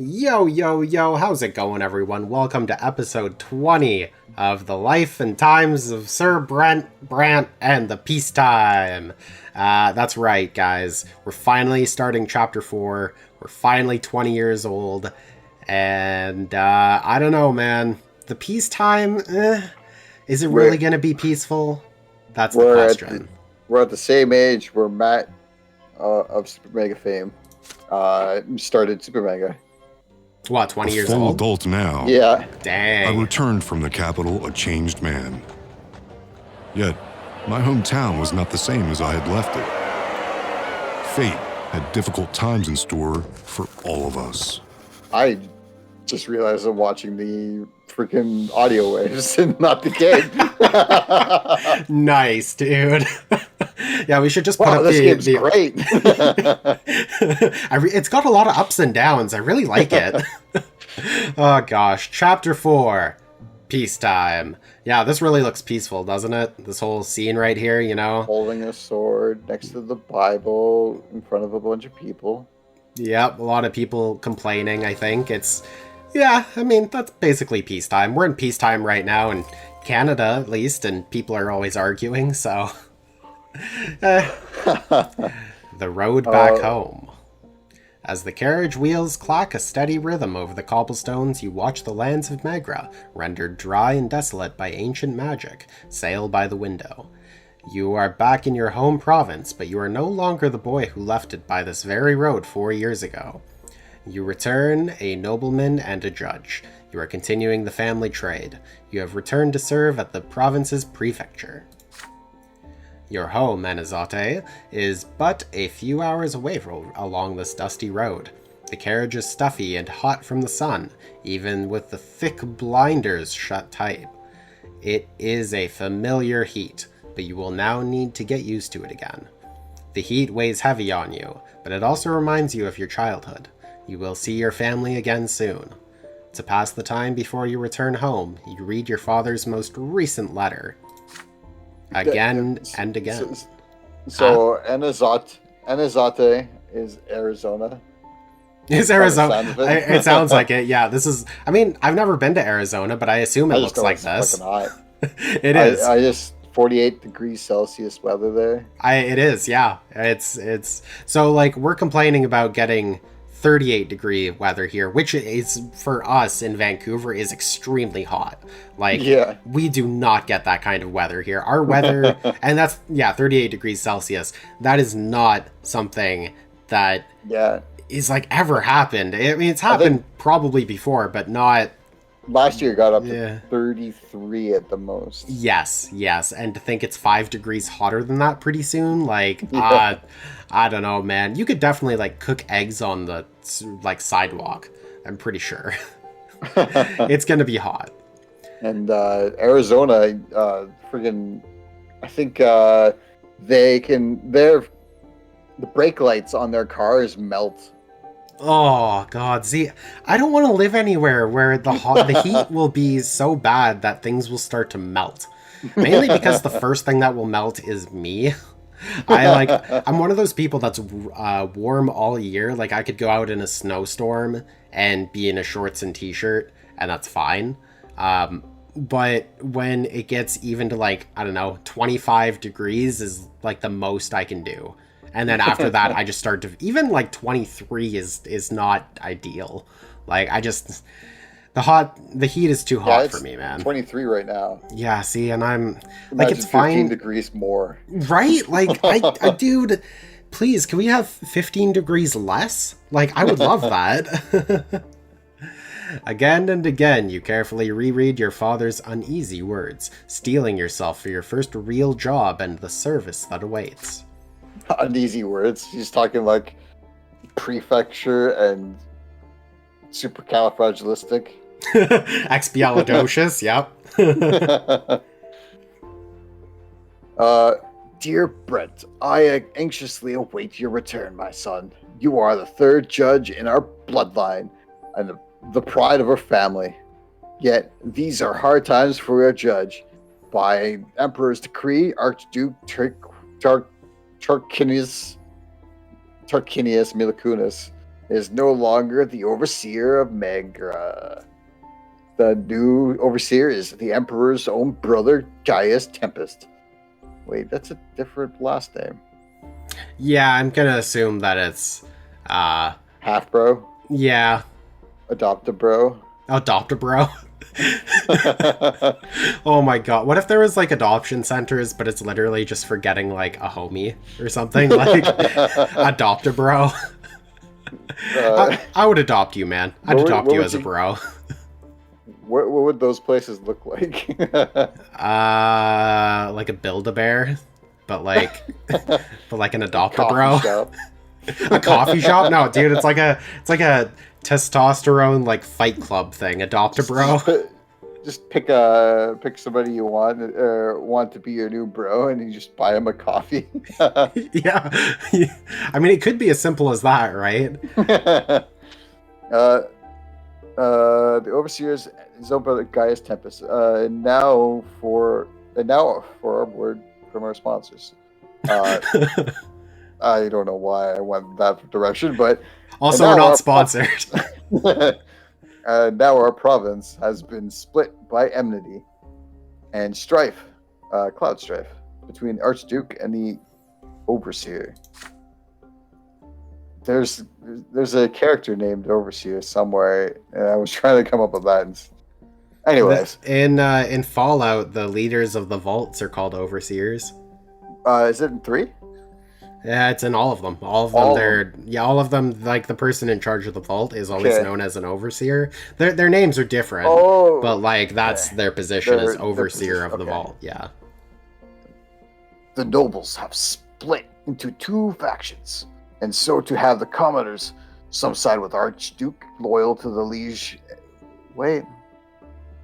Yo, yo, yo, how's it going, everyone? Welcome to episode 20 of The Life and Times of Sir Brant, and the Peacetime. That's right, guys. We're finally starting chapter 4. We're finally 20 years old. And, I don't know, man. The peacetime, is it really going to be peaceful? That's the question. We're at the same age where Matt of Super Mega fame started Super Mega. What, 20 years full old? adult now. Yeah. Dang. I returned from the capital a changed man. Yet, my hometown was not the same as I had left it. Fate had difficult times in store for all of us. I just realized I'm watching the freaking audio waves and not the game. Nice, dude. Yeah, we should just put up this game's great. It's got a lot of ups and downs. I really like it. Oh gosh, chapter 4, peacetime. Yeah, this really looks peaceful, doesn't it? This whole scene right here, you know? Holding a sword next to the Bible in front of a bunch of people. Yep, a lot of people complaining, I think. Yeah, I mean, that's basically peacetime. We're in peacetime right now in Canada, at least, and people are always arguing, so... The road back home. As the carriage wheels clack a steady rhythm over the cobblestones, you watch the lands of Megra, rendered dry and desolate by ancient magic, sail by the window. You are back in your home province, but you are no longer the boy who left it by this very road 4 years ago. You return a nobleman and a judge. You are continuing the family trade. You have returned to serve at the province's prefecture. Your home, Anazate, is but a few hours away along this dusty road. The carriage is stuffy and hot from the sun, even with the thick blinders shut tight. It is a familiar heat, but you will now need to get used to it again. The heat weighs heavy on you, but it also reminds you of your childhood. You will see your family again soon. To pass the time before you return home, you read your father's most recent letter. Again and again. So Anazate is Arizona. Is Arizona? It sounds like it. Yeah, this is. I mean, I've never been to Arizona, but I assume it looks like this. Hot. It is. I just 48 degrees Celsius weather there. It is. Yeah, it's. So like we're complaining about getting 38-degree weather here, which is for us in Vancouver is extremely hot. Like, yeah. We do not get that kind of weather here. Our weather, and that's 38 degrees Celsius. That is not something that is like ever happened. I mean, it's happened probably before, but not. Last year got up to 33 at the most. Yes, and to think it's 5 degrees hotter than that pretty soon, like, I don't know, man. You could definitely, like, cook eggs on the, like, sidewalk. I'm pretty sure. It's gonna be hot. And Arizona, friggin', I think the brake lights on their cars melt. Oh god, see, I don't want to live anywhere where the heat will be so bad that things will start to melt. Mainly because the first thing that will melt is me. I'm one of those people that's warm all year. Like, I could go out in a snowstorm and be in a shorts and t-shirt, and that's fine. But when it gets even to, like, I don't know, 25 degrees is like the most I can do. And then after that, I just start to... Even, like, 23 is not ideal. Like, the heat is too hot for me, man. 23 right now. Yeah, see, and I'm... Imagine like, it's 15 fine. degrees more. Right? Like, I dude, please, can we have 15 degrees less? Like, I would love that. Again and again, you carefully reread your father's uneasy words, steeling yourself for your first real job and the service that awaits. Uneasy words. He's talking like prefecture and supercalifragilistic. Expialidocious, yep. Dear Brent, I anxiously await your return, my son. You are the third judge in our bloodline and the pride of our family. Yet these are hard times for our judge. By Emperor's decree, Archduke Tarquinius Milakunis is no longer the overseer of Megra. The new overseer is the Emperor's own brother, Gaius Tempest. Wait, that's a different last name. Yeah, I'm gonna assume that it's, Half bro? yeah, Adopt a bro? adopt a bro. Oh my god, what if there was like adoption centers, but it's literally just for getting like a homie or something? Like, adopt a bro. I would adopt you, man. I'd adopt you as a bro. What would those places look like? Like a Build-A-Bear, but like an adopt a bro. Shop. A coffee shop? No, dude, it's like a testosterone like fight club thing. Adopt a bro. Just pick somebody you want to be your new bro, and you just buy him a coffee. Yeah. I mean, it could be as simple as that, right? The overseer is his own brother, Gaius Tempest. Now for our word from our sponsors. I don't know why I went that direction, but also we're not sponsored. Now our province has been split by enmity and strife, cloud strife, between Archduke and the Overseer. There's a character named Overseer somewhere, and I was trying to come up with that. Anyways, in Fallout, the leaders of the vaults are called overseers. Is it in 3? Yeah, it's in all of them. All of them. Like the person in charge of the vault is always known as an overseer. Their names are different, but like that's their position as overseer of the vault. Yeah. The nobles have split into 2 factions, and so to have the commoners, some side with Archduke, loyal to the liege.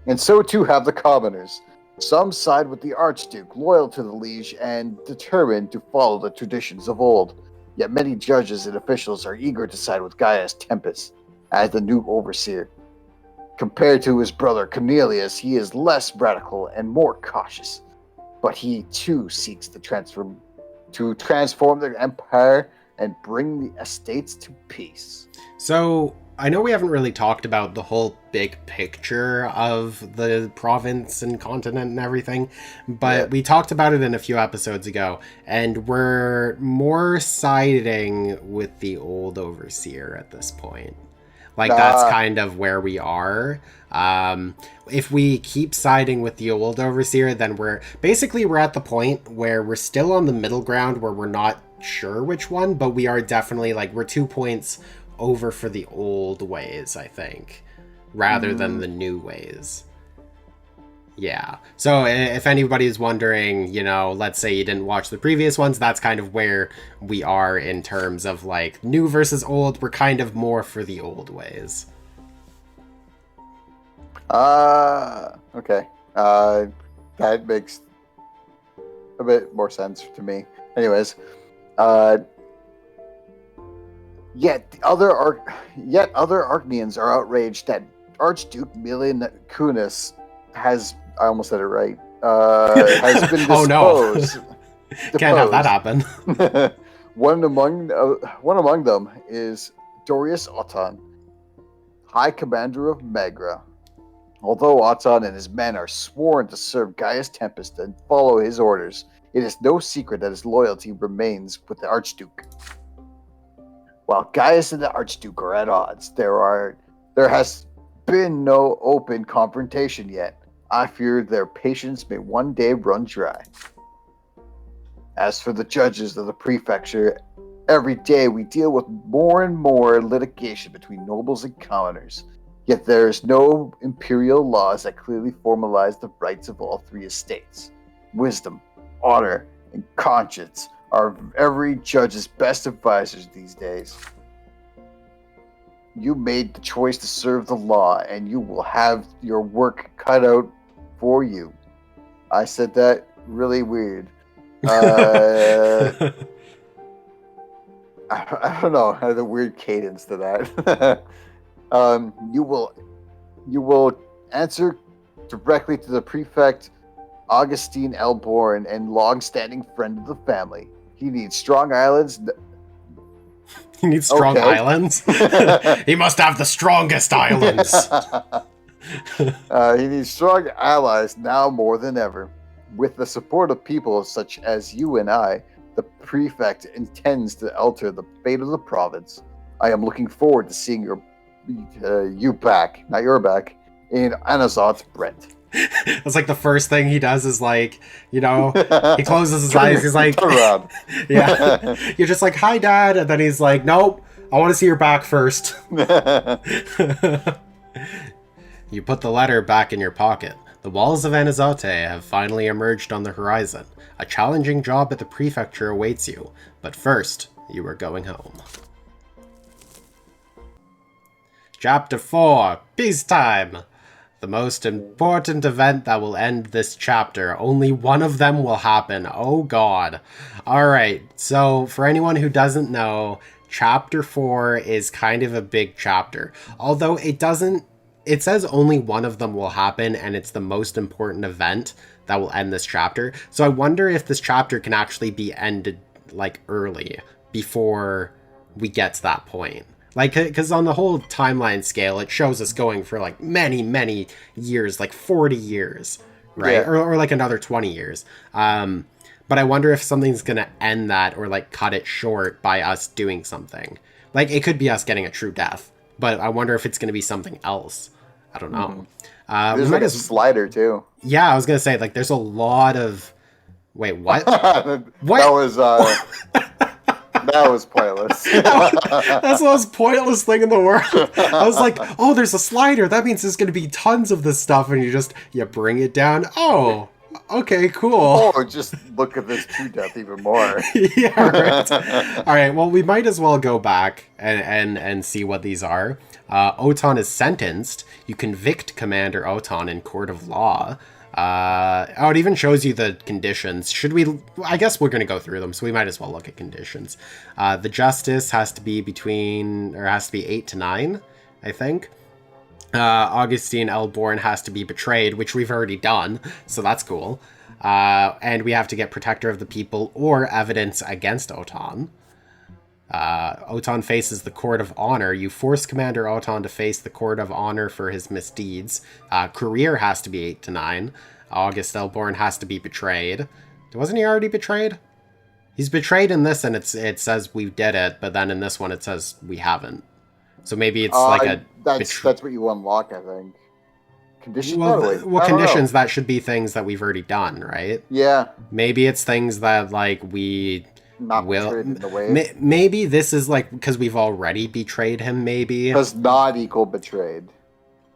And so too have the commoners. Some side with the Archduke, loyal to the liege and determined to follow the traditions of old. Yet many judges and officials are eager to side with Gaius Tempest as the new overseer. Compared to his brother Cornelius, he is less radical and more cautious. But he too seeks to transform the empire and bring the estates to peace. So, I know we haven't really talked about the whole big picture of the province and continent and everything, but we talked about it in a few episodes ago, and we're more siding with the old overseer at this point. Like, that's kind of where we are. If we keep siding with the old overseer, then we're at the point where we're still on the middle ground where we're not sure which one, but we are definitely, like, we're 2 points over for the old ways, I think, rather than the new ways. Yeah. So if anybody's wondering, let's say you didn't watch the previous ones, that's kind of where we are in terms of like new versus old. We're kind of more for the old ways. Okay. That makes a bit more sense to me. Anyways, Yet other Archnians are outraged that Archduke Milian Kunis has, I almost said it right, has been disposed. Oh no. Can't have that happen. One among them is Dorius Auton, High Commander of Megra. Although Auton and his men are sworn to serve Gaius Tempest and follow his orders, it is no secret that his loyalty remains with the Archduke. While Gaius and the Archduke are at odds, there has been no open confrontation yet. I fear their patience may one day run dry. As for the judges of the prefecture, every day we deal with more and more litigation between nobles and commoners. Yet there is no imperial laws that clearly formalize the rights of all 3 estates. Wisdom, honor, and conscience are every judge's best advisors these days. You made the choice to serve the law, and you will have your work cut out for you. I said that really weird. I don't know. I had a weird cadence to that. You will answer directly to the prefect, Augustine Elborn, and long-standing friend of the family. He needs strong islands. He needs strong Okay. islands. He must have the strongest islands. He needs strong allies now more than ever. With the support of people such as you and I, the prefect intends to alter the fate of the province. I am looking forward to seeing you back, not your back, in Anazot's Brent. That's like the first thing he does is like, he closes his eyes. He's like, Turn around. yeah. You're just like, hi, Dad. And then he's like, nope, I want to see your back first. You put the letter back in your pocket. The walls of Anazote have finally emerged on the horizon. A challenging job at the prefecture awaits you. But first, you are going home. Chapter 4, Peacetime! The most important event that will end this chapter. Only one of them will happen. Oh god. Alright, so for anyone who doesn't know, Chapter 4 is kind of a big chapter. Although it says only one of them will happen, and it's the most important event that will end this chapter. So I wonder if this chapter can actually be ended, like, early, before we get to that point. Like, because on the whole timeline scale, it shows us going for, like, many, many years, like 40 years, right? Yeah. Or like another 20 years. But I wonder if something's going to end that or, like, cut it short by us doing something. Like, it could be us getting a true death, but I wonder if it's going to be something else. I don't know. There's like a slider, too. Yeah, I was going to say, like, there's a lot of... Wait, what? What? That was pointless. That's the most pointless thing in the world. I was like, oh, there's a slider. That means there's going to be tons of this stuff. And you bring it down. Oh, okay, cool. Oh, just look at this true death even more. Yeah, right. All right, well, we might as well go back and see what these are. Oton is sentenced. You convict Commander Oton in court of law. It even shows you the conditions. I guess we're going to go through them, so we might as well look at conditions. The justice has to be 8 to 9, I think. Augustine Elborn has to be betrayed, which we've already done, so that's cool. And we have to get protector of the people or evidence against Oton. Oton faces the court of honor. You force Commander Oton to face the court of honor for his misdeeds. Career has to be 8 to 9. August Elborn has to be betrayed. Wasn't he already betrayed? He's betrayed in this, and it says we did it, but then in this one it says we haven't. So maybe it's that's what you unlock, I think. Conditions. Conditions that should be things that we've already done, right? Yeah. Maybe it's things that like we. Betrayed in the way. Maybe this is like because we've already betrayed him. Maybe does not equal betrayed.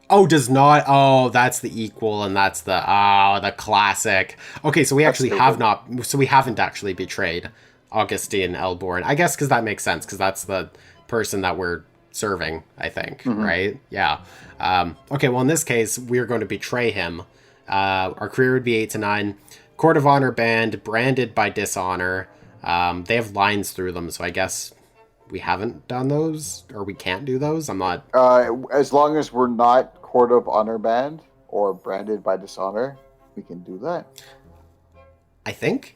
Oh, does not. Oh, that's the equal, and that's the classic. Okay, so we actually have not. So we haven't actually betrayed Augustine Elborn. I guess because that makes sense because that's the person that we're serving. I think, right? Yeah. Okay. Well, in this case, we're going to betray him. Our career would be 8 to 9. Court of Honor banned, branded by dishonor. They have lines through them, so I guess we haven't done those, or we can't do those. I'm not... as long as we're not Court of Honor banned or branded by dishonor, we can do that. I think?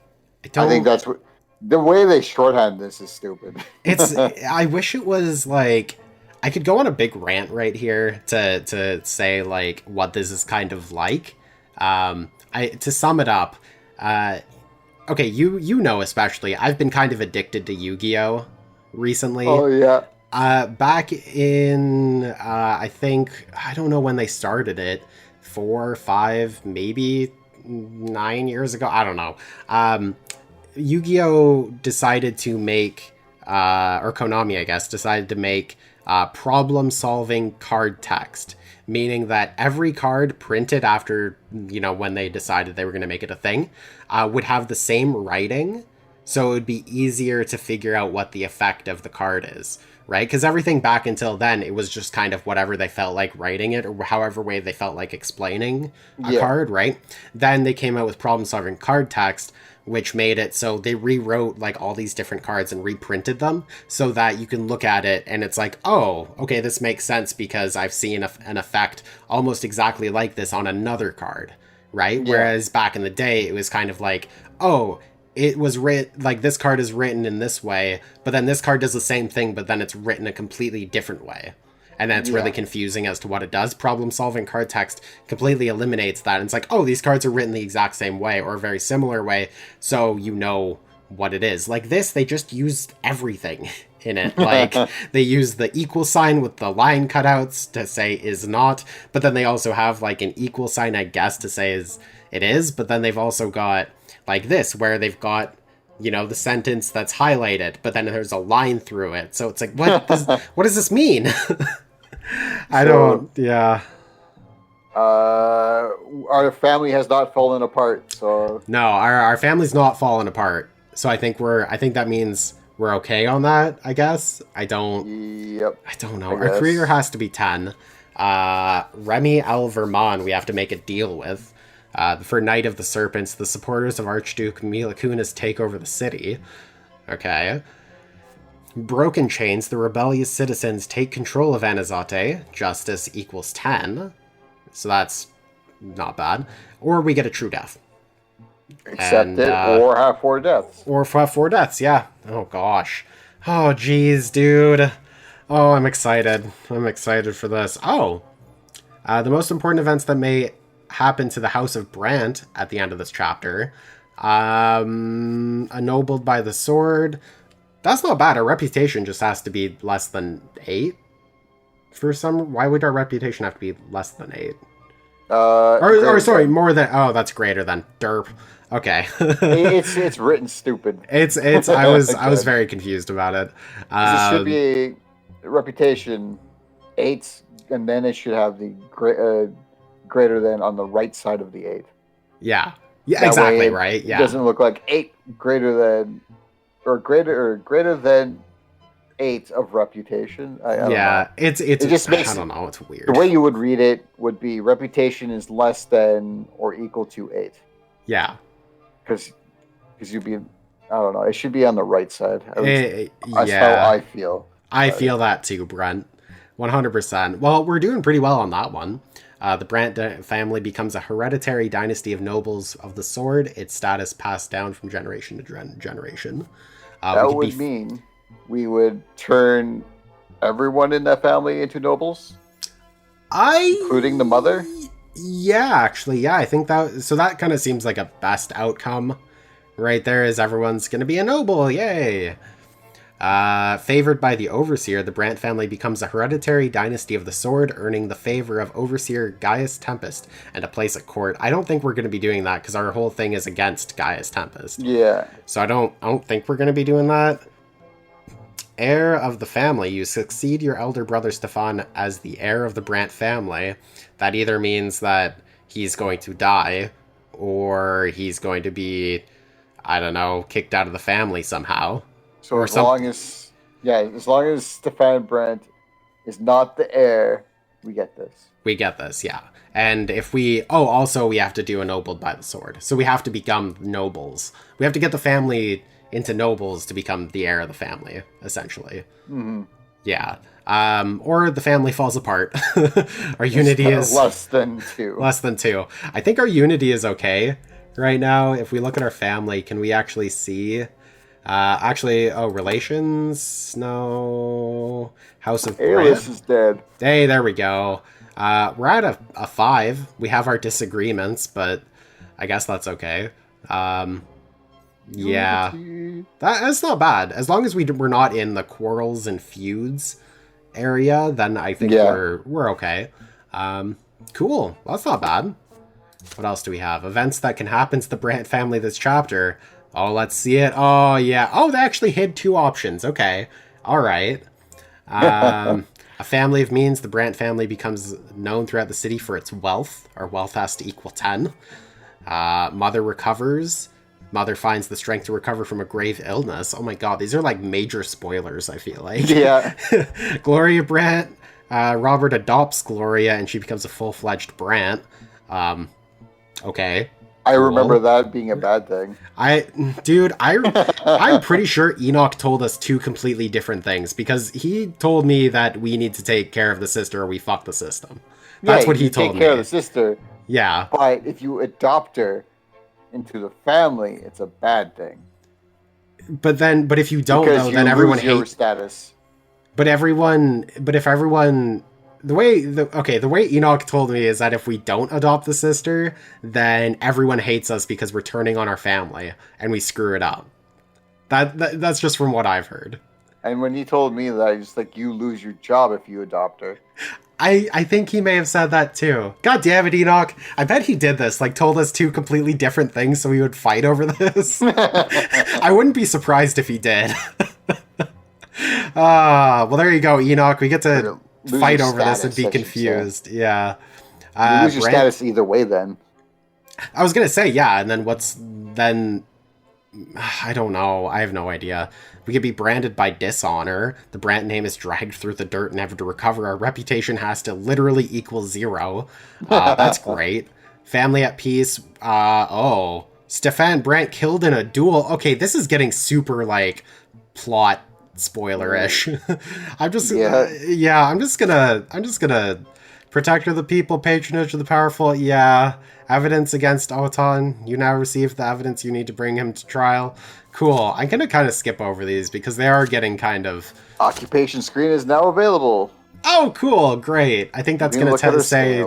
I think that's what... The way they shorthand this is stupid. I wish it was, like... I could go on a big rant right here to say, like, what this is kind of like. To sum it up... Okay, you know especially, I've been kind of addicted to Yu-Gi-Oh! Recently. Oh, yeah. Back in, I think, I don't know when they started it, 4, 5, maybe 9 years ago, I don't know. Yu-Gi-Oh! Decided to make, or Konami, I guess, decided to make problem-solving card text. Meaning that every card printed after, when they decided they were going to make it a thing, would have the same writing, so it would be easier to figure out what the effect of the card is, right? Because everything back until then, it was just kind of whatever they felt like writing it, or however way they felt like explaining a card, right? Then they came out with problem-solving card text, which made it so they rewrote like all these different cards and reprinted them so that you can look at it and it's like, oh, okay, this makes sense because I've seen an effect almost exactly like this on another card, right? Yeah. Whereas back in the day, it was kind of like, oh, it was written, like, this card is written in this way, but then this card does the same thing, but then it's written a completely different way. And then it's really confusing as to what it does. Problem-solving card text completely eliminates that. And it's like, oh, these cards are written the exact same way or a very similar way, so you know what it is. Like this, they just used everything in it. Like, they use the equal sign with the line cutouts to say is not, but then they also have, like, an equal sign, I guess, to say is it is, but then they've also got, like this, where they've got, you know, the sentence that's highlighted, but then there's a line through it. So it's like, what does this mean? Our family has not fallen apart, so... No, our family's not fallen apart. So I think that means we're okay on that, I guess. I don't know. Our career has to be 10. Remy L. Vermont, we have to make a deal with. For Knight of the Serpents, the supporters of Archduke Milakunas take over the city. Okay. Broken Chains, the rebellious citizens take control of Anazate. Justice equals 10. So that's not bad. Or we get a true death. Accept it, or have 4 deaths. Or have 4 deaths, yeah. Oh, gosh. Oh, geez, dude. Oh, I'm excited. I'm excited for this. Oh. The most important events that may happen to the House of Brante at the end of this chapter. Ennobled by the sword. That's not bad. Our reputation just has to be less than 8. Why would our reputation have to be less than 8? Sorry, more than... Oh, that's greater than. Derp. Okay. it's written stupid. I was very confused about it. This should be a reputation 8, and then it should have the greater than on the right side of the 8. Yeah. Yeah, exactly, right? Yeah. It doesn't look like 8 greater than... Or greater than 8 of reputation. I don't know. It just makes, I don't know, it's weird. The way you would read it would be reputation is less than or equal to 8. Yeah. Because you'd be, I don't know, it should be on the right side. That's how I feel. I feel that too, Brent. 100%. Well, we're doing pretty well on that one. The Brante family becomes a hereditary dynasty of nobles of the sword. Its status passed down from generation to generation. That would mean we would turn everyone in that family into nobles? Including the mother? Yeah, actually, yeah. I think that kind of seems like a best outcome right there, is everyone's going to be a noble. Yay! Favored by the Overseer, the Brante family becomes a hereditary dynasty of the sword, earning the favor of Overseer Gaius Tempest and a place at court. I don't think we're going to be doing that because our whole thing is against Gaius Tempest. Yeah. So I don't think we're going to be doing that. Heir of the family, you succeed your elder brother Stefan as the heir of the Brante family. That either means that he's going to die or he's going to be, I don't know, kicked out of the family somehow. So as long as Stefan Brante is not the heir, we get this. We get this, yeah. And if we... Oh, also we have to do ennobled by the sword. So we have to become nobles. We have to get the family into nobles to become the heir of the family, essentially. Mm-hmm. Yeah. Or the family falls apart. Our unity is... Less than 2. Less than 2. I think our unity is okay right now. If we look at our family, can we actually see... relations? No. House of Alias is dead. Hey, there we go. We're at a 5. We have our disagreements, but I guess that's okay. Yeah. That's not bad. As long as we're not in the quarrels and feuds area, then I think we're okay. Cool. Well, that's not bad. What else do we have? Events that can happen to the Brante family this chapter. Oh, let's see it. Oh, yeah. Oh, they actually hid 2 options. Okay. All right. A family of means. The Brante family becomes known throughout the city for its wealth. Our wealth has to equal 10. Mother recovers. Mother finds the strength to recover from a grave illness. Oh my god, these are like major spoilers, I feel like. Yeah. Gloria Brante. Robert adopts Gloria and she becomes a full-fledged Brante. Okay. I remember that being a bad thing. I'm pretty sure Enoch told us 2 completely different things because he told me that we need to take care of the sister or we fuck the system. That's what he told me. Take care of the sister. Yeah. But if you adopt her, into the family, it's a bad thing. But if you don't Because though, you then everyone lose your hates. status. But if everyone, the way Enoch told me is that if we don't adopt the sister, then everyone hates us because we're turning on our family and we screw it up. That's just from what I've heard. And when he told me that, he's like, you lose your job if you adopt her. I think he may have said that too. God damn it, Enoch. I bet he did this, like told us two completely different things so we would fight over this. I wouldn't be surprised if he did. Well, there you go, Enoch. We get to fight over this and be confused. Yeah. You lose your status either way then. I was going to say, yeah, and then I don't know. I have no idea. We could be branded by dishonor. The brand name is dragged through the dirt and have to recover. Our reputation has to literally equal 0. That's great. Family at peace. Stefan Brant killed in a duel. Okay, this is getting super, like, plot spoiler-ish. I'm just gonna protector of the people, patronage of the powerful. Yeah. Evidence against Otan. You now receive the evidence you need to bring him to trial. Cool. I'm gonna kind of skip over these because they are getting kind of... Occupation screen is now available. Oh, cool. Great. I think that's gonna say...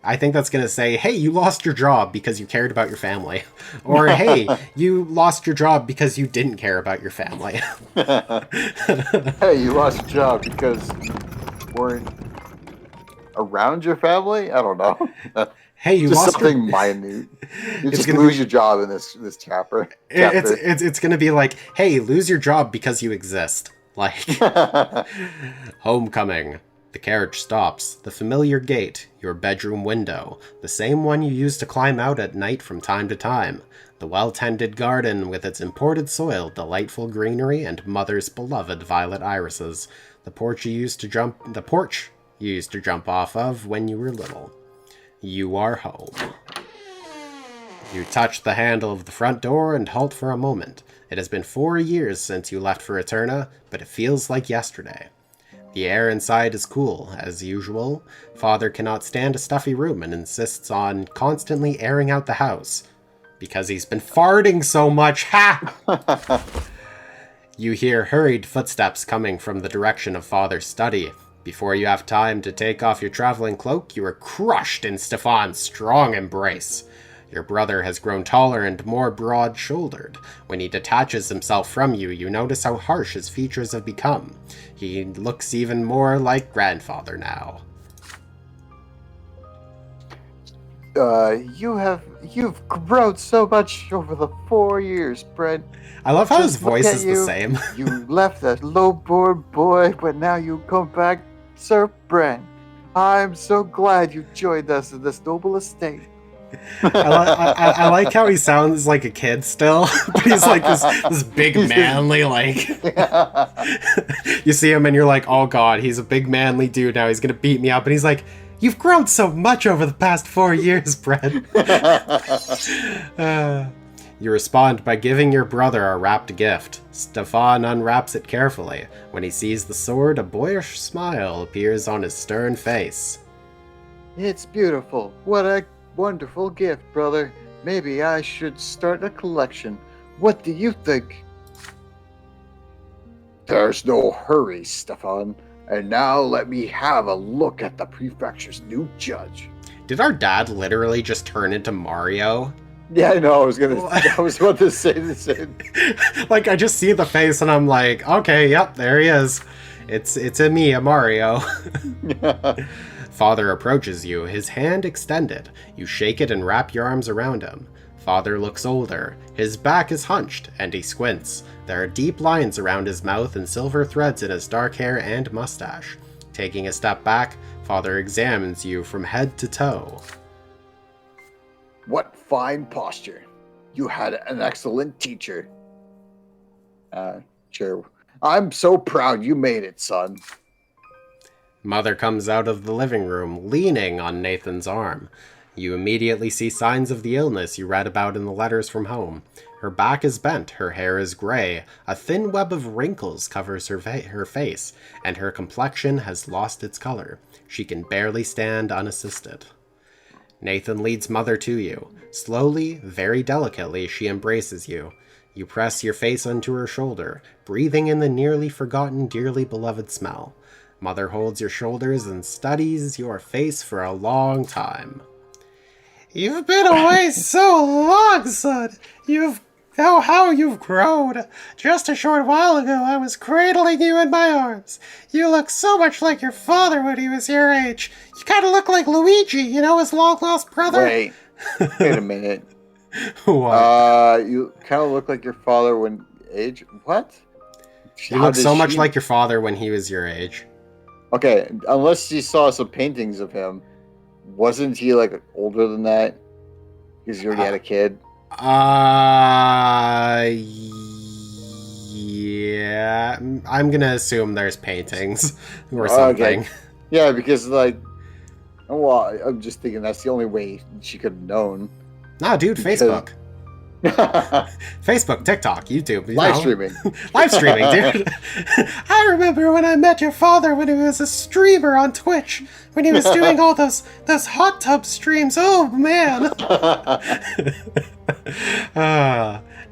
I think that's going to say, hey, you lost your job because you cared about your family. Or, hey, you lost your job because you didn't care about your family. Hey, you lost your job because you weren't around your family? I don't know. Hey, you just lost something minute. You just lose your job in this chapter. It's going to be like, hey, lose your job because you exist. Like, homecoming. The carriage stops. The familiar gate, your bedroom window, the same one you used to climb out at night from time to time. The well-tended garden with its imported soil, delightful greenery, and mother's beloved violet irises. The porch you used to jump off of when you were little. You are home. You touch the handle of the front door and halt for a moment. It has been 4 years since you left for Eterna, but it feels like yesterday. The air inside is cool, as usual. Father cannot stand a stuffy room and insists on constantly airing out the house. Because he's been farting so much, ha! You hear hurried footsteps coming from the direction of Father's study. Before you have time to take off your traveling cloak, you are crushed in Stefan's strong embrace. Your brother has grown taller and more broad-shouldered. When he detaches himself from you, you notice how harsh his features have become. He looks even more like grandfather now. You've grown so much over the 4 years, Brent. I love how his voice is the same. You left that low-born boy, but now you come back, Sir Brent. I'm so glad you joined us in this noble estate. I like how he sounds like a kid still, but he's like this big manly, like... You see him and you're like, oh god, he's a big manly dude now, he's gonna beat me up, and he's like, you've grown so much over the past 4 years, Brent. You respond by giving your brother a wrapped gift. Stefan unwraps it carefully. When he sees the sword, a boyish smile appears on his stern face. It's beautiful. What a wonderful gift, brother. Maybe I should start a collection. What do you think? There's no hurry, Stefan. And now let me have a look at the prefecture's new judge. Did our dad literally just turn into Mario? Yeah, I know. I was about to say the same. Like, I just see the face and I'm like, okay, yep, there he is. It's a me, a Mario. Father approaches you, his hand extended. You shake it and wrap your arms around him. Father looks older. His back is hunched, and he squints. There are deep lines around his mouth and silver threads in his dark hair and mustache. Taking a step back, Father examines you from head to toe. What fine posture. You had an excellent teacher. Sure. I'm so proud you made it, son. Mother comes out of the living room, leaning on Nathan's arm. You immediately see signs of the illness you read about in the letters from home. Her back is bent, her hair is gray, a thin web of wrinkles covers her face, and her complexion has lost its color. She can barely stand unassisted. Nathan leads Mother to you. Slowly, very delicately, she embraces you. You press your face onto her shoulder, breathing in the nearly forgotten, dearly beloved smell. Mother holds your shoulders and studies your face for a long time. You've been away so long, son. How you've grown. Just a short while ago, I was cradling you in my arms. You look so much like your father when he was your age. You kind of look like Luigi, his long-lost brother. Wait a minute. What? You kind of look like your father when age. What? You look so much like your father when he was your age. Okay, unless you saw some paintings of him, wasn't he like older than that? Because he already had a kid. Yeah. I'm gonna assume there's paintings or something. Okay. Yeah, because well, I'm just thinking that's the only way she could have known. Nah, dude, Facebook. Facebook, TikTok, YouTube. Live streaming. Live streaming, dude. I remember when I met your father when he was a streamer on Twitch. When he was doing all those hot tub streams. Oh, man.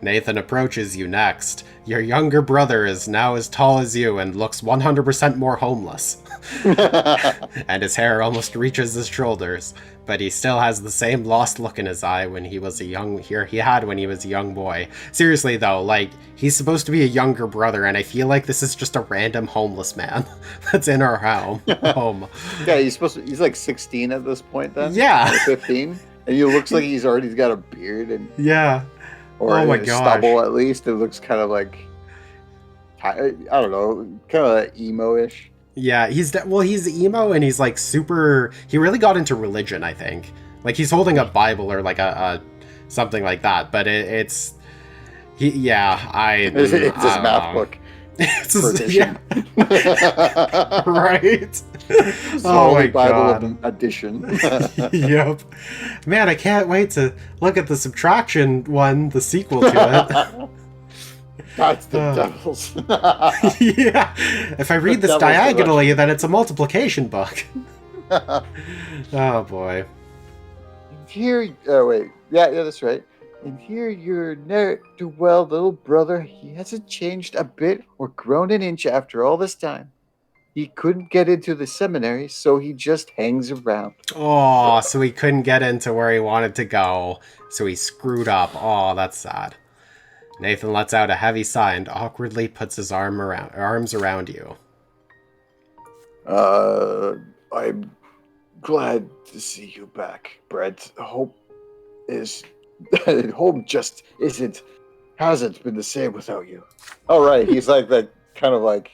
Nathan approaches you next. Your younger brother is now as tall as you and looks 100% more homeless. And his hair almost reaches his shoulders, but he still has the same lost look in his eye when he was he had when he was a young boy. Seriously though, he's supposed to be a younger brother, and I feel like this is just a random homeless man that's in our home. Yeah, he's like 16 at this point then? Yeah. Or 15? And he looks like he's already got a beard and... Yeah. Or oh my gosh. Stubble at least. It looks kind of like... I don't know, kind of emo-ish. Yeah, he's emo, and he's super... He really got into religion, I think. He's holding a Bible or a something like that, but it's... It's his math book. It's his, yeah. Right? Oh my Bible God. Edition. Yep. Man, I can't wait to look at the subtraction one, the sequel to it. That's the devil's. Yeah. If I read this diagonally, then it's a multiplication book. Oh boy. Wait. Yeah, that's right. And here your ne'er-do-well little brother, he hasn't changed a bit or grown an inch after all this time. He couldn't get into the seminary, so he just hangs around. Oh, so he couldn't get into where he wanted to go, so he screwed up. Oh, that's sad. Nathan lets out a heavy sigh and awkwardly puts his arms around you. I'm glad to see you back, Brent. Home just hasn't been the same without you. Oh, right. He's like that kind of like,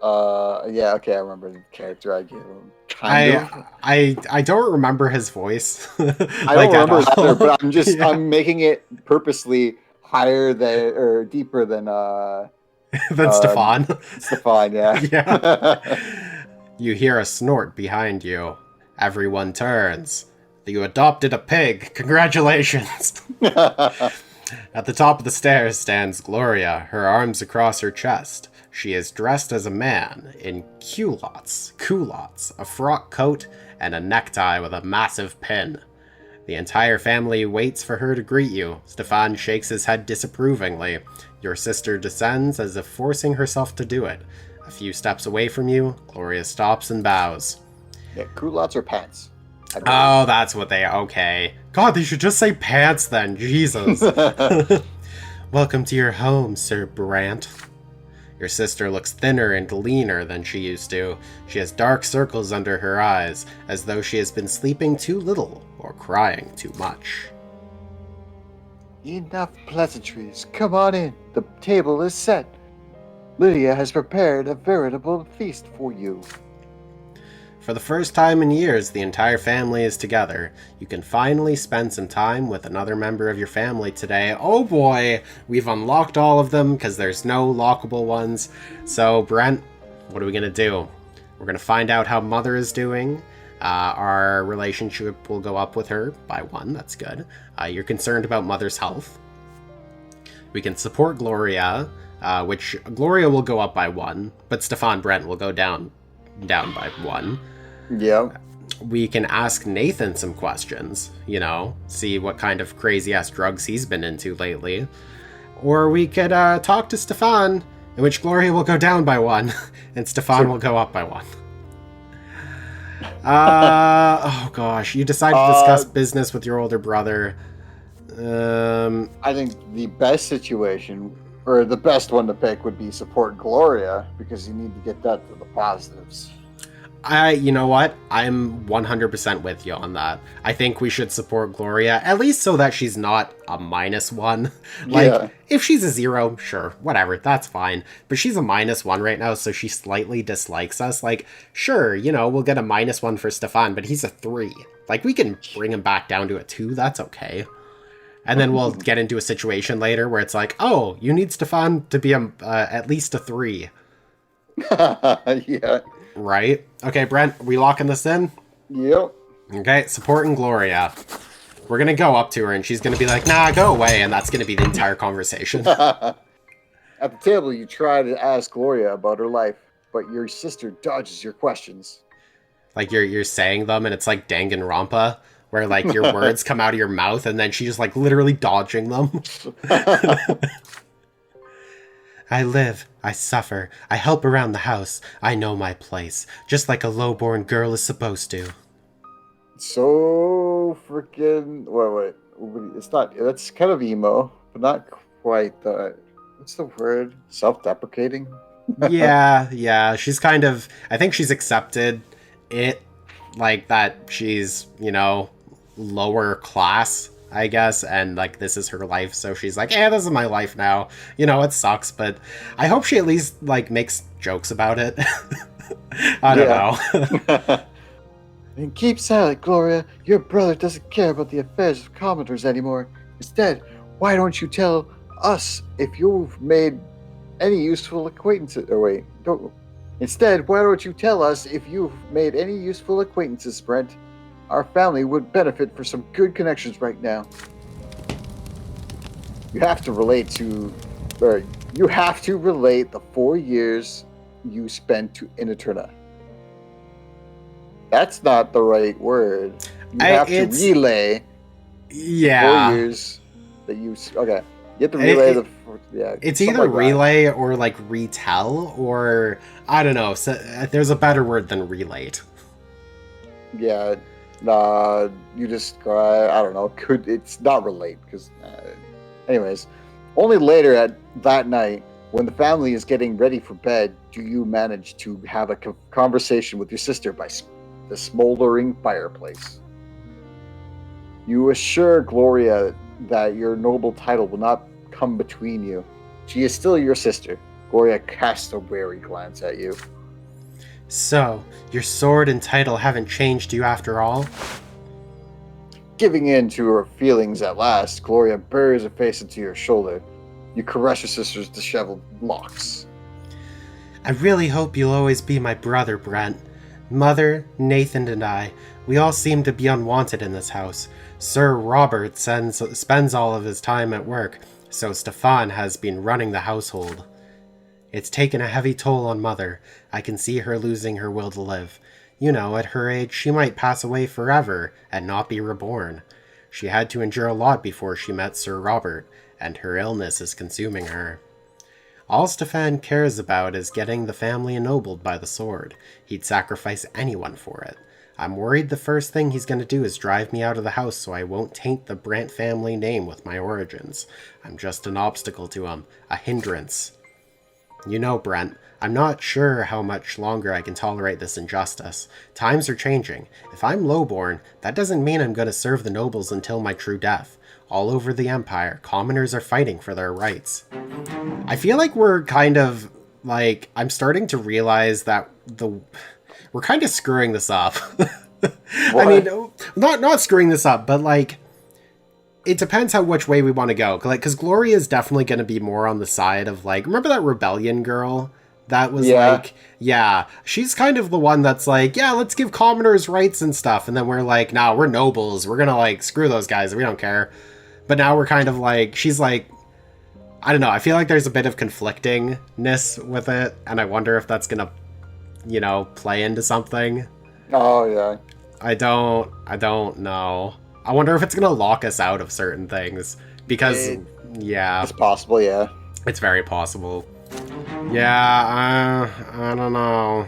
yeah, okay, I remember the character I gave him. I don't remember his voice. I don't remember either, but I'm making it purposely higher than or deeper than Stefan. Stefan, yeah. Yeah. You hear a snort behind you. Everyone turns. You adopted a pig. Congratulations. At the top of the stairs stands Gloria, her arms across her chest. She is dressed as a man in culottes, a frock coat, and a necktie with a massive pin. The entire family waits for her to greet you. Stefan shakes his head disapprovingly. Your sister descends as if forcing herself to do it. A few steps away from you, Gloria stops and bows. Yeah, culottes or pants? Oh, that's what they... Okay. God, they should just say pants then. Jesus. Welcome to your home, Sir Brante. Your sister looks thinner and leaner than she used to. She has dark circles under her eyes, as though she has been sleeping too little or crying too much. Enough pleasantries. Come on in. The table is set. Lydia has prepared a veritable feast for you. For the first time in years, the entire family is together. You can finally spend some time with another member of your family today. Oh boy, we've unlocked all of them because there's no lockable ones. So, Brent, what are we going to do? We're going to find out how Mother is doing. Our relationship will go up with her by 1. That's good. You're concerned about Mother's health. We can support Gloria, which Gloria will go up by 1, but Stefan Brent will go down by 1. Yeah. we can ask Nathan some questions, you know, see what kind of crazy-ass drugs he's been into lately. Or we could talk to Stefan, in which Gloria will go down by 1, and Stefan will go up by 1. Oh gosh, you decided to discuss business with your older brother. I think the best situation, or the best one to pick, would be support Gloria, because you need to get that to the positives. You know what? I'm 100% with you on that. I think we should support Gloria, at least so that she's not a -1. Like, if she's a 0, sure, whatever, that's fine. But she's a -1 right now, so she slightly dislikes us. Like, sure, you know, we'll get a -1 for Stefan, but he's a 3. Like, we can bring him back down to a 2, that's okay. And then we'll get into a situation later where it's like, oh, you need Stefan to be at least a 3. Yeah. Right? Okay, Brent, are we locking this in? Yep. Okay, supporting Gloria. We're gonna go up to her and she's gonna be like, nah, go away, and that's gonna be the entire conversation. At the table, you try to ask Gloria about her life, but your sister dodges your questions. Like, you're saying them, and it's like Danganronpa, where, like, your words come out of your mouth, and then she's, like, literally dodging them. I live, I suffer, I help around the house, I know my place, just like a low-born girl is supposed to. So freaking... Wait. It's not... That's kind of emo, but not quite. What's the word? Self-deprecating? Yeah, she's kind of... I think she's accepted it, like, that she's, you know, lower class, I guess, and, like, this is her life, so she's like, this is my life now. You know, it sucks, but I hope she at least, like, makes jokes about it. I don't know. And keep silent, Gloria. Your brother doesn't care about the affairs of commoners anymore. Instead, why don't you tell us if you've made any useful acquaintances? Instead, why don't you tell us if you've made any useful acquaintances, Brent? Our family would benefit for some good connections right now. You have to relate the 4 years you spent in Eterna. That's not the right word. You have to relay the 4 years that you... Okay. You have to relay it's either like relay or, like, retell, or... I don't know. So, there's a better word than relate. Yeah. You just... I don't know. It's not relate, because... anyways. Only later at that night, when the family is getting ready for bed, do you manage to have a conversation with your sister by the smoldering fireplace. You assure Gloria that your noble title will not come between you. She is still your sister. Gloria casts a wary glance at you. So, your sword and title haven't changed you after all? Giving in to her feelings at last, Gloria buries her face into your shoulder. You caress your sister's disheveled locks. I really hope you'll always be my brother, Brent. Mother, Nathan, and I, we all seem to be unwanted in this house. Sir Robert spends all of his time at work, so Stefan has been running the household. It's taken a heavy toll on Mother. I can see her losing her will to live. You know, at her age, she might pass away forever and not be reborn. She had to endure a lot before she met Sir Robert, and her illness is consuming her. All Stefan cares about is getting the family ennobled by the sword. He'd sacrifice anyone for it. I'm worried the first thing he's going to do is drive me out of the house so I won't taint the Brant family name with my origins. I'm just an obstacle to him, a hindrance. You know, Brent, I'm not sure how much longer I can tolerate this injustice. Times are changing. If I'm lowborn, that doesn't mean I'm going to serve the nobles until my true death. All over the Empire, commoners are fighting for their rights. I feel like we're kind of, like, I'm starting to realize that we're kind of screwing this up. I mean, not screwing this up, but, like, it depends which way we want to go. Like, because Gloria is definitely going to be more on the side of, like, remember that rebellion girl? That was she's kind of the one that's like, yeah, let's give commoners rights and stuff. And then we're like, nah, we're nobles. We're going to, like, screw those guys. We don't care. But now we're kind of like, she's like, I don't know. I feel like there's a bit of conflictingness with it. And I wonder if that's going to, you know, play into something. Oh, yeah. I don't know. I wonder if it's gonna lock us out of certain things. Because, yeah. It's possible, yeah. It's very possible. Yeah, I don't know.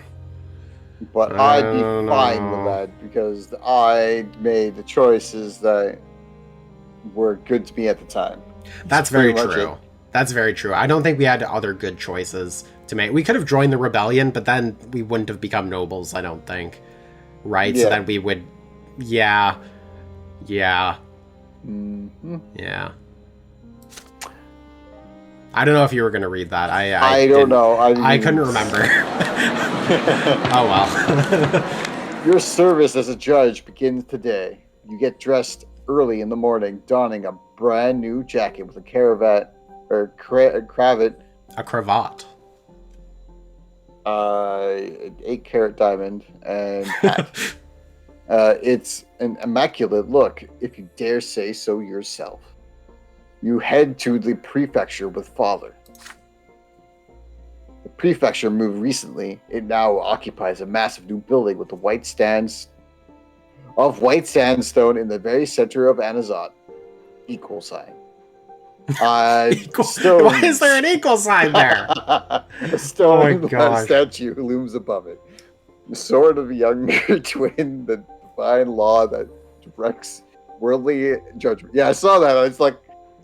But I'd be fine with that because I made the choices that were good to me at the time. That's very true. That's very true. I don't think we had other good choices to make. We could have joined the rebellion, but then we wouldn't have become nobles, I don't think. Right? Yeah. So then we would... Yeah. Yeah. Mm-hmm. Yeah. I don't know if you were going to read that. I don't know. I couldn't remember. Oh, well. Your service as a judge begins today. You get dressed early in the morning, donning a brand new jacket with a cravat. A cravat. 8-carat diamond and hat. It's an immaculate look, if you dare say so yourself. You head to the prefecture with Father. The prefecture moved recently. It now occupies a massive new building with the white sandstone in the very center of Anazat. Equal sign. Why is there an equal sign there? A stone statue looms above it. The sword of a younger twin, the divine law that directs worldly judgment. Yeah, I saw that. I was like,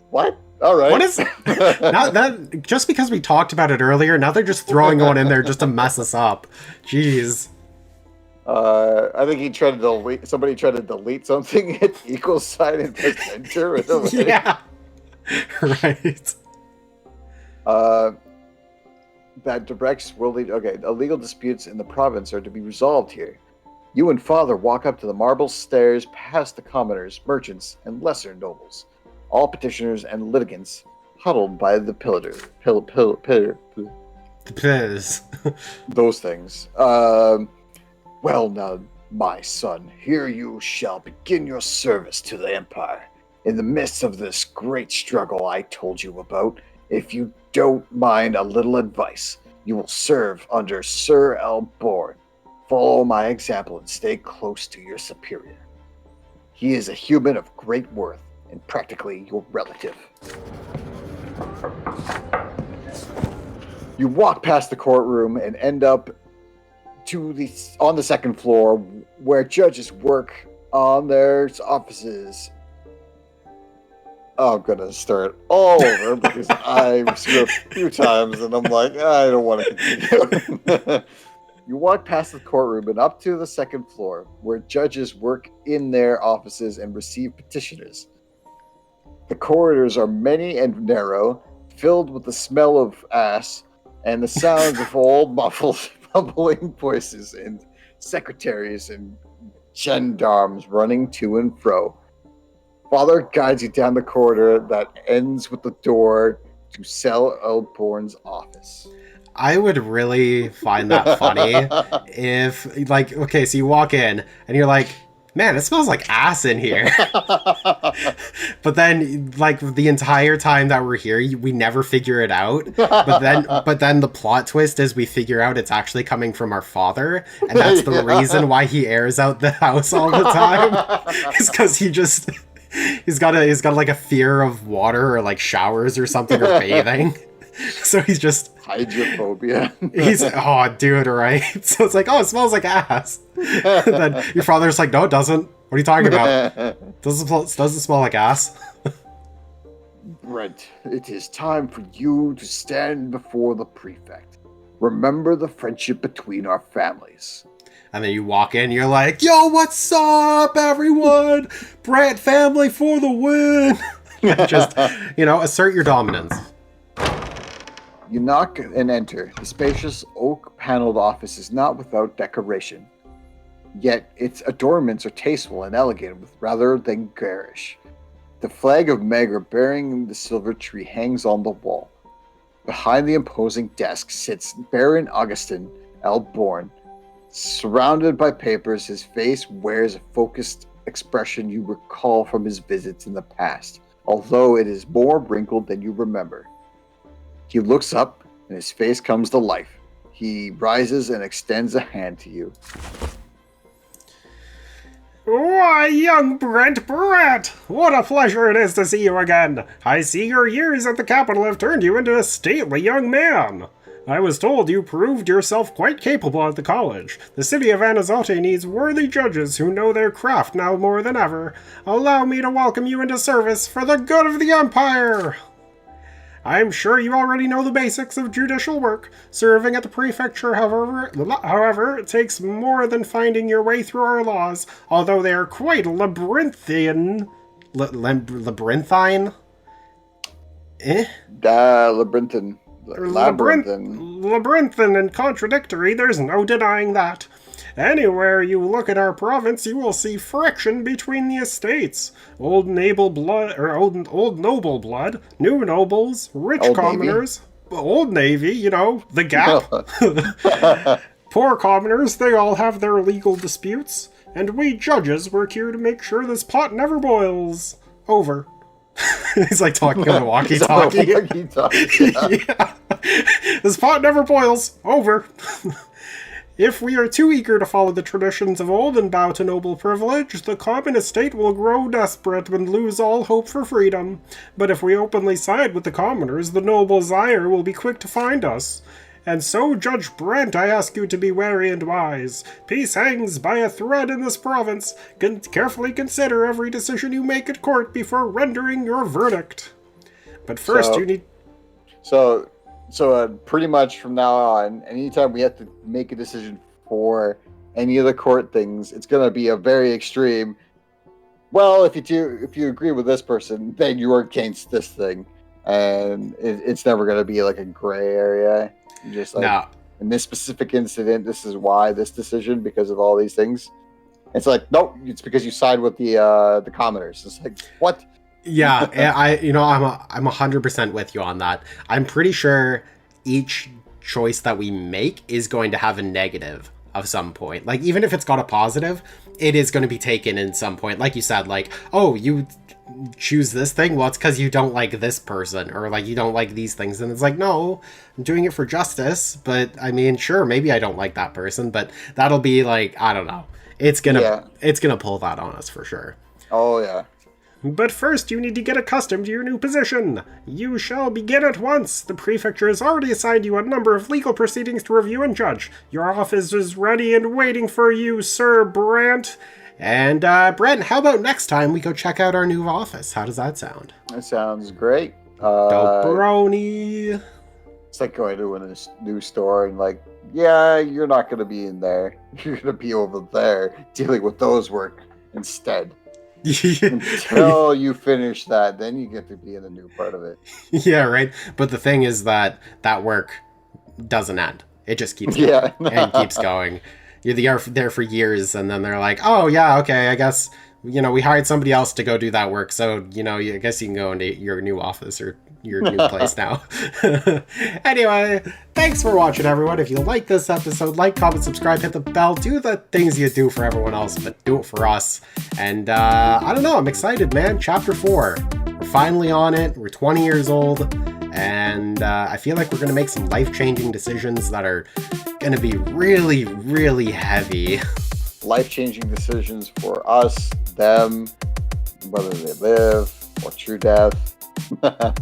what? All right. What is that? Just because we talked about it earlier, now they're just throwing one in there just to mess us up. Jeez. I think somebody tried to delete something at equal sign and press enter. Yeah. Right. That directs worldly... Okay, illegal disputes in the province are to be resolved here. You and Father walk up to the marble stairs past the commoners, merchants, and lesser nobles. All petitioners and litigants huddled by the pillar. Those things. Well now, my son, here you shall begin your service to the Empire. In the midst of this great struggle I told you about, if you don't mind a little advice, you will serve under Sir Elborn. Follow my example and stay close to your superior. He is a human of great worth and practically your relative. You walk past the courtroom and end up on the second floor where judges work on their offices. I'm going to start all over because I screwed up a few times and I'm like, I don't want to continue. You walk past the courtroom and up to the second floor where judges work in their offices and receive petitioners. The corridors are many and narrow, filled with the smell of ass and the sounds of old mumbling voices and secretaries and gendarmes running to and fro. Father guides you down the corridor that ends with the door to Sel Elborn's office. I would really find that funny if, like, okay, so you walk in and you're like, man, it smells like ass in here. But then, like, the entire time that we're here, we never figure it out. But then the plot twist is we figure out it's actually coming from our father, and that's the reason why he airs out the house all the time. It's because he's got like a fear of water or like showers or something or bathing. So he's just hydrophobia. Oh, dude, right? So it's like, oh, it smells like ass. Then your father's like, no, it doesn't. What are you talking about? Doesn't smell like ass. Brent, it is time for you to stand before the prefect. Remember the friendship between our families. And then you walk in, you're like, yo, what's up, everyone? Brant family for the win. Just, assert your dominance. You knock and enter. The spacious oak-paneled office is not without decoration. Yet its adornments are tasteful and elegant rather than garish. The flag of Magra bearing the silver tree hangs on the wall. Behind the imposing desk sits Baron Augustin Elborn. Surrounded by papers, his face wears a focused expression you recall from his visits in the past, although it is more wrinkled than you remember. He looks up, and his face comes to life. He rises and extends a hand to you. Why, young Brant, what a pleasure it is to see you again. I see your years at the capital have turned you into a stately young man. I was told you proved yourself quite capable at the college. The city of Anazote needs worthy judges who know their craft now more than ever. Allow me to welcome you into service for the good of the Empire. I'm sure you already know the basics of judicial work. Serving at the prefecture, however, it takes more than finding your way through our laws, although they are quite labyrinthian. Labyrinthine? Labyrinthine. Labyrinthine and contradictory, there's no denying that. Anywhere you look at our province, you will see friction between the estates. Old noble blood, new nobles, rich Old commoners, Old Navy, the gap. Poor commoners, they all have their legal disputes, and we judges work here to make sure this pot never boils over. He's like talking on a walkie-talkie. Yeah. This pot never boils over. If we are too eager to follow the traditions of old and bow to noble privilege, the common estate will grow desperate and lose all hope for freedom. But if we openly side with the commoners, the noble ire will be quick to find us. And so, Judge Brant, I ask you to be wary and wise. Peace hangs by a thread in this province. Carefully consider every decision you make at court before rendering your verdict. But first, you need... So pretty much from now on, anytime we have to make a decision for any of the court things, it's going to be a very extreme. Well, if you agree with this person, then you are against this thing, and it's never going to be like a gray area. You're just like, no. In this specific incident, this is why this decision, because of all these things. It's like, nope, it's because you side with the commoners. It's like, what? Yeah, I'm 100% with you on that. I'm pretty sure each choice that we make is going to have a negative of some point. Like, even if it's got a positive, it is going to be taken in some point. Like you said, like, oh, you choose this thing? Well, it's because you don't like this person, or like you don't like these things. And it's like, no, I'm doing it for justice. But I mean, sure, maybe I don't like that person, but that'll be like, I don't know. It's gonna pull that on us for sure. Oh, yeah. But first, you need to get accustomed to your new position. You shall begin at once. The prefecture has already assigned you a number of legal proceedings to review and judge. Your office is ready and waiting for you, Sir Brant. And, Brent, how about next time we go check out our new office? How does that sound? That sounds great. Doperoni. It's like going to a new store and like, yeah, you're not going to be in there. You're going to be over there dealing with those work instead. Until you finish that, then you get to be in the new part of it. Yeah, right. But the thing is that work doesn't end. It just keeps going and keeps going. You're there for years, and then they're like, oh, yeah, okay, I guess, we hired somebody else to go do that work, so, I guess you can go into your new office or your new place now. Anyway, thanks for watching, everyone. If you like this episode, like, comment, subscribe, hit the bell, do the things you do for everyone else, but do it for us. And, I don't know, I'm excited, man. Chapter 4. We're finally on it. We're 20 years old. And I feel like we're going to make some life-changing decisions that are going to be really, really heavy. Life-changing decisions for us, them, whether they live, or true death.